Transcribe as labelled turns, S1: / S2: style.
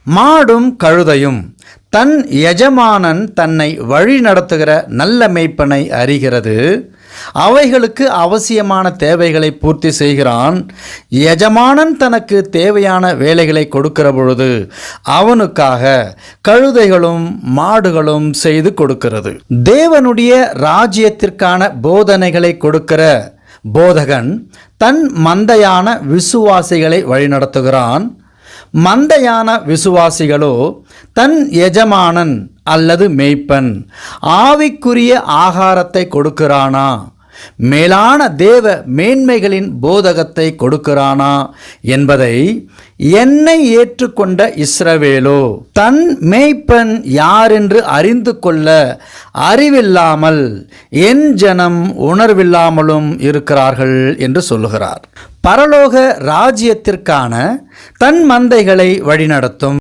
S1: மாடும் கழுதையும் தன் எஜமானன் தன்னை வழி நடத்துகிற நல்ல மேய்ப்பனை அறிகிறது. அவைகளுக்கு அவசியமான தேவைகளை பூர்த்தி செய்கிறான். எஜமானன் தனக்கு தேவையான வேலைகளை கொடுக்கிற பொழுது அவனுக்காக கழுதைகளும் மாடுகளும் செய்து கொடுக்கிறது. தேவனுடைய ராஜ்யத்திற்கான போதனைகளை கொடுக்கிற போதகன் தன் மந்தையான விசுவாசிகளை வழிநடத்துகிறான். மந்தையான விசுவாசிகளோ தன் எஜமானன் அல்லது மேய்ப்பன் ஆவிக்குரிய ஆகாரத்தை கொடுக்கிறானா, மேலான தேவ மேன்மைகளின் போதகத்தை கொடுக்கிறானா என்பதை என்னை ஏற்றுக்கொண்ட இஸ்ரவேலோ தன் மேய்ப்பன் யாரென்று அறிந்து கொள்ள அறிவில்லாமல் என் ஜனம் உணர்வில்லாமலும் இருக்கிறார்கள் என்று சொல்லுகிறார். பரலோக ராஜ்யத்திற்கான தன் மந்தைகளை வழிநடத்தும்